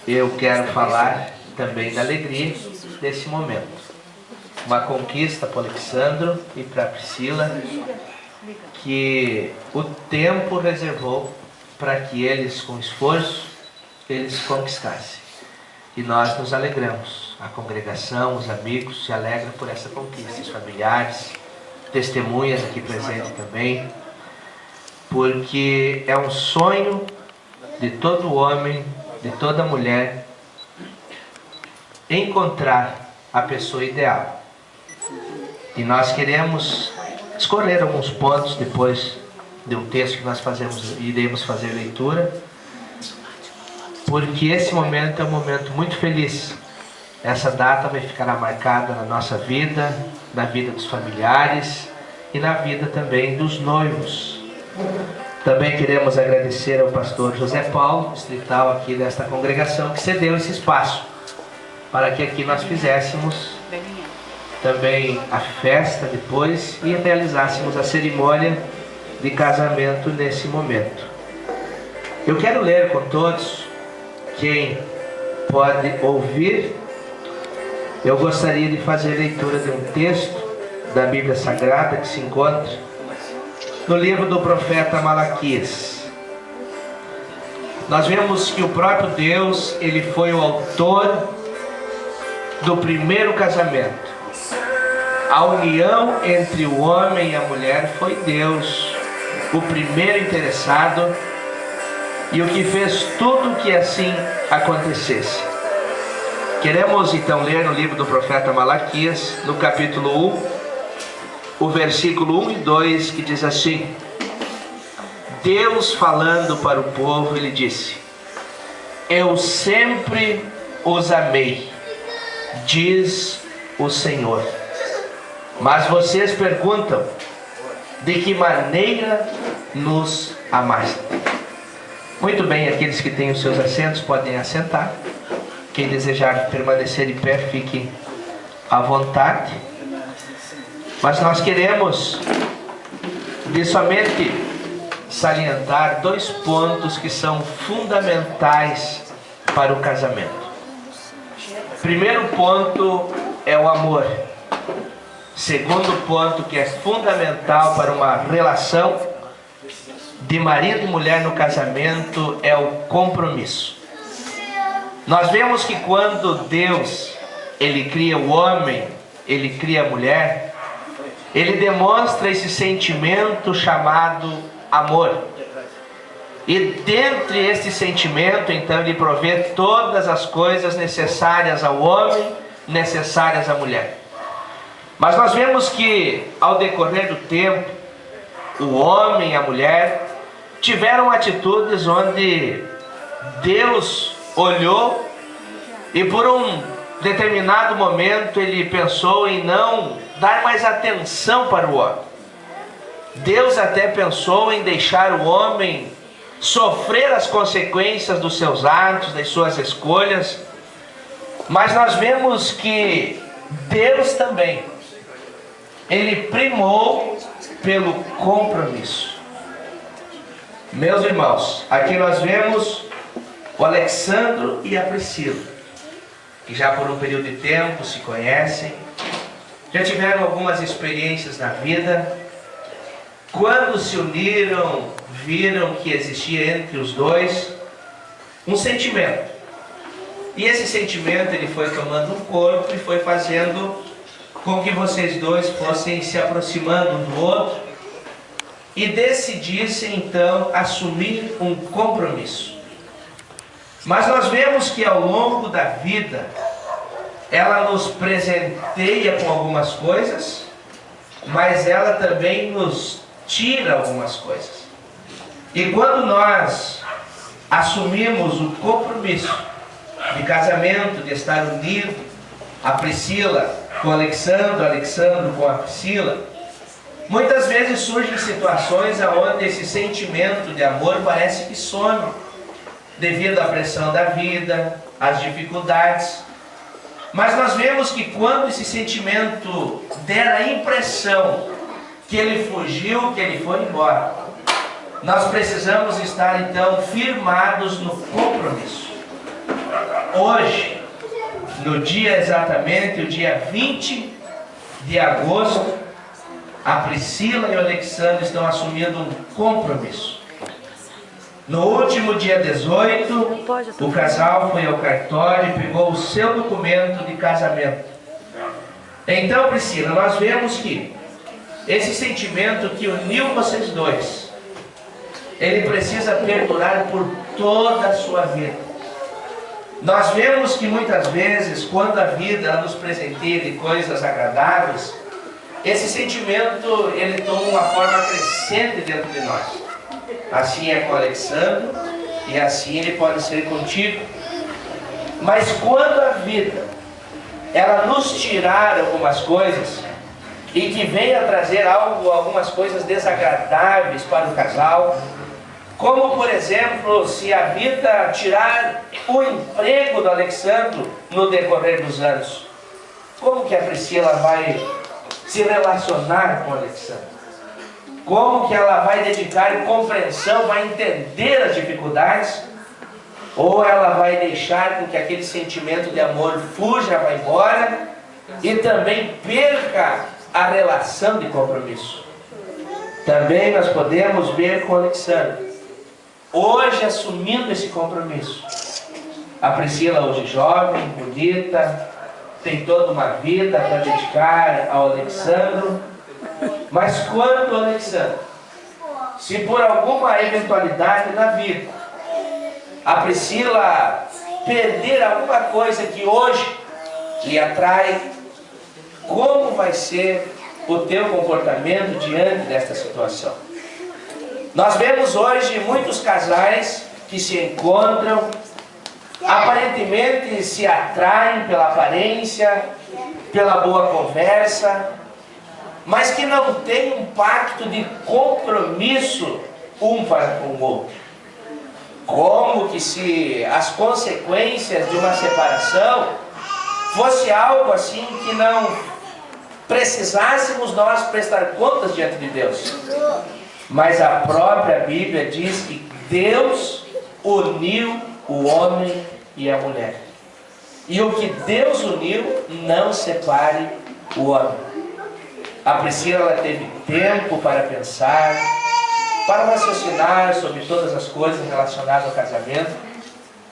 eu quero falar também da alegria desse momento. Uma conquista para o Alexandro e para a Priscila, que o tempo reservou para que eles, com esforço, eles conquistassem. E nós nos alegramos. A congregação, os amigos se alegram por essa conquista, os familiares, testemunhas aqui presentes também, porque é um sonho de todo homem, de toda mulher, encontrar a pessoa ideal. E nós queremos escolher alguns pontos depois de um texto que nós iremos fazer leitura, porque esse momento é um momento muito feliz. Essa data vai ficar marcada na nossa vida, na vida dos familiares e na vida também dos noivos. Também queremos agradecer ao pastor José Paulo, distrital aqui desta congregação, que cedeu esse espaço para que aqui nós fizéssemos também a festa depois e realizássemos a cerimônia de casamento nesse momento. Eu quero ler com todos, quem pode ouvir. Eu gostaria de fazer leitura de um texto da Bíblia Sagrada que se encontra no livro do profeta Malaquias. Nós vemos que o próprio Deus, ele foi o autor do primeiro casamento. A união entre o homem e a mulher foi Deus, o primeiro interessado, e o que fez tudo que assim acontecesse. Queremos então ler no livro do profeta Malaquias, no capítulo 1, o versículo 1 e 2, que diz assim: Deus falando para o povo, ele disse: Eu sempre os amei, diz o Senhor. Mas vocês perguntam: de que maneira nos amaste? Muito bem, aqueles que têm os seus assentos podem assentar. Quem desejar permanecer em pé, fique à vontade. Mas nós queremos somente salientar dois pontos que são fundamentais para o casamento. Primeiro ponto é o amor. Segundo ponto que é fundamental para uma relação de marido e mulher no casamento é o compromisso. Nós vemos que quando Deus, ele cria o homem, ele cria a mulher, ele demonstra esse sentimento chamado amor. E dentre esse sentimento, então, ele provê todas as coisas necessárias ao homem, necessárias à mulher. Mas nós vemos que, ao decorrer do tempo, o homem e a mulher tiveram atitudes onde Deus olhou e por um determinado momento ele pensou em não dar mais atenção para o homem. Deus até pensou em deixar o homem sofrer as consequências dos seus atos, das suas escolhas. Mas nós vemos que Deus também, ele primou pelo compromisso. Meus irmãos, aqui nós vemos o Alexandro e a Priscila, que já por um período de tempo se conhecem, já tiveram algumas experiências na vida. Quando se uniram, viram que existia entre os dois um sentimento. E esse sentimento ele foi tomando um corpo e foi fazendo com que vocês dois fossem se aproximando um do outro e decidissem então assumir um compromisso. Mas nós vemos que ao longo da vida ela nos presenteia com algumas coisas, mas ela também nos tira algumas coisas. E quando nós assumimos o compromisso de casamento, de estar unido, a Priscila com o Alexandro, Alexandro com a Priscila, muitas vezes surgem situações onde esse sentimento de amor parece que some, devido à pressão da vida, às dificuldades. Mas nós vemos que quando esse sentimento der a impressão que ele fugiu, que ele foi embora, nós precisamos estar então firmados no compromisso. hoje, no dia exatamente, o dia 20 de agosto, a Priscila e o Alexandre estão assumindo um compromisso. No último dia 18, o casal foi ao cartório e pegou o seu documento de casamento. Então, Priscila, nós vemos que esse sentimento que uniu vocês dois, ele precisa perdurar por toda a sua vida. Nós vemos que muitas vezes, quando a vida nos presenteia de coisas agradáveis, esse sentimento, ele toma uma forma crescente dentro de nós. Assim é com o Alexandre e assim ele pode ser contigo. Mas quando a vida, ela nos tirar algumas coisas e que venha trazer algumas coisas desagradáveis para o casal, como por exemplo, se a vida tirar o emprego do Alexandre no decorrer dos anos, como que a Priscila vai se relacionar com o Alexandre? Como que ela vai dedicar compreensão, vai entender as dificuldades? Ou ela vai deixar com que aquele sentimento de amor fuja, vá embora e também perca a relação de compromisso? Também nós podemos ver com o Alexandre, hoje assumindo esse compromisso. A Priscila hoje jovem, bonita, tem toda uma vida para dedicar ao Alexandre. Mas quando o Alexandre, se por alguma eventualidade na vida, a Priscila perder alguma coisa que hoje lhe atrai, como vai ser o teu comportamento diante desta situação? Nós vemos hoje muitos casais que se encontram, aparentemente se atraem pela aparência, pela boa conversa, mas que não tem um pacto de compromisso um para com o outro. Como que se as consequências de uma separação fosse algo assim que não precisássemos nós prestar contas diante de Deus. Mas a própria Bíblia diz que Deus uniu o homem e a mulher. E o que Deus uniu, não separe o homem. A Priscila, ela teve tempo para pensar, para raciocinar sobre todas as coisas relacionadas ao casamento,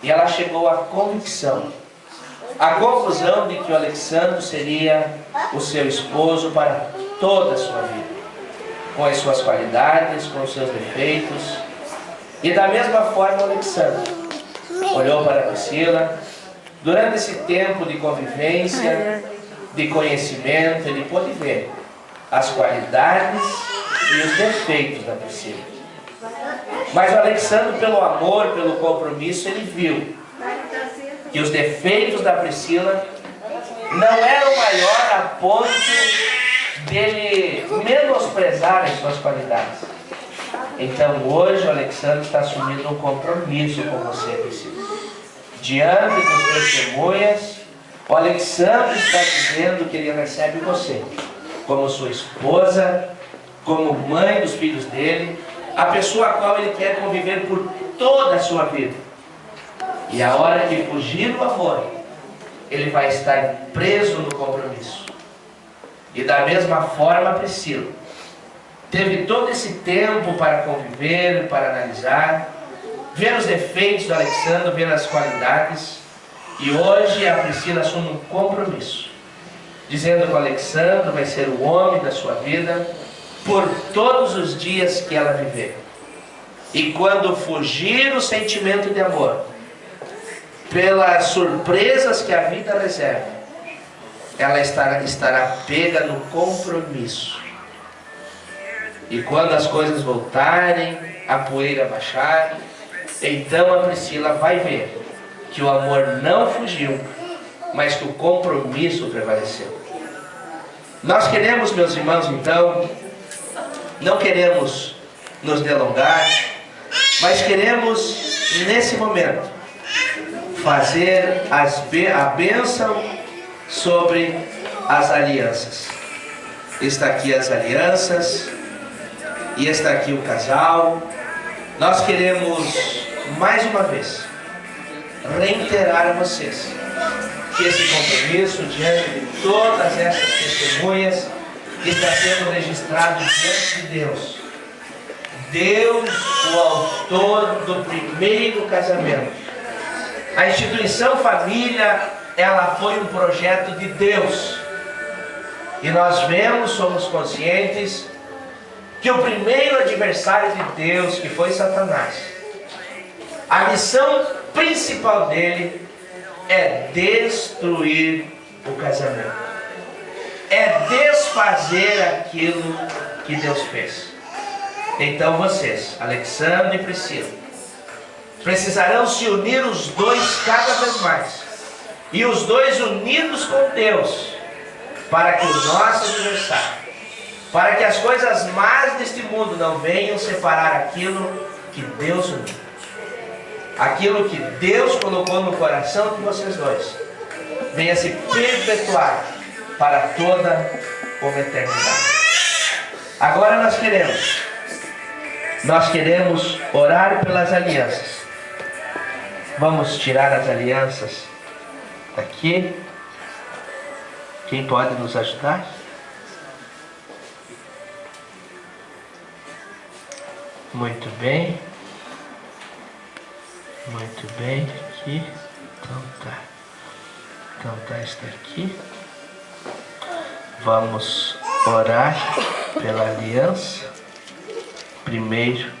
e ela chegou à convicção, à conclusão de que o Alexandre seria o seu esposo para toda a sua vida, com as suas qualidades, com os seus defeitos. E da mesma forma o Alexandre olhou para a Priscila. Durante esse tempo de convivência, de conhecimento, ele pôde ver as qualidades e os defeitos da Priscila. Mas o Alexandre, pelo amor, pelo compromisso, ele viu que os defeitos da Priscila não eram maior a ponto dele menosprezar as suas qualidades. Então hoje o Alexandre está assumindo um compromisso com você, Priscila. Diante dos testemunhas, o Alexandre está dizendo que ele recebe você como sua esposa, como mãe dos filhos dele, a pessoa a qual ele quer conviver por toda a sua vida. E a hora que fugir do amor, ele vai estar preso no compromisso. E da mesma forma, Priscila teve todo esse tempo para conviver, para analisar, ver os defeitos do Alexandre, ver as qualidades. E hoje a Priscila assume um compromisso, dizendo que o Alexandre vai ser o homem da sua vida por todos os dias que ela viver. E quando fugir o sentimento de amor, pelas surpresas que a vida reserva, ela estará pega no compromisso. E quando as coisas voltarem, a poeira baixar, então a Priscila vai ver que o amor não fugiu, mas que o compromisso prevaleceu. Nós queremos, meus irmãos, então, não queremos nos delongar, mas queremos, nesse momento, fazer a bênção sobre as alianças. Está aqui as alianças, e está aqui o casal. Nós queremos, mais uma vez, reiterar a vocês que esse compromisso, diante de todas essas testemunhas, está sendo registrado diante de Deus. Deus, o autor do primeiro casamento. A instituição família, ela foi um projeto de Deus. E nós vemos, somos conscientes, que o primeiro adversário de Deus, que foi Satanás, a missão principal dele é destruir o casamento. É desfazer aquilo que Deus fez. Então vocês, Alexandre e Priscila, precisarão se unir os dois cada vez mais. E os dois unidos com Deus, para que o nosso adversário, para que as coisas más deste mundo não venham separar aquilo que Deus uniu. Aquilo que Deus colocou no coração de vocês dois, venha se perpetuar para toda uma eternidade. Agora nós queremos orar pelas alianças. Vamos tirar as alianças daqui. Quem pode nos ajudar? Muito bem. Muito bem, aqui. Então tá isso daqui. Vamos orar pela aliança. Primeiro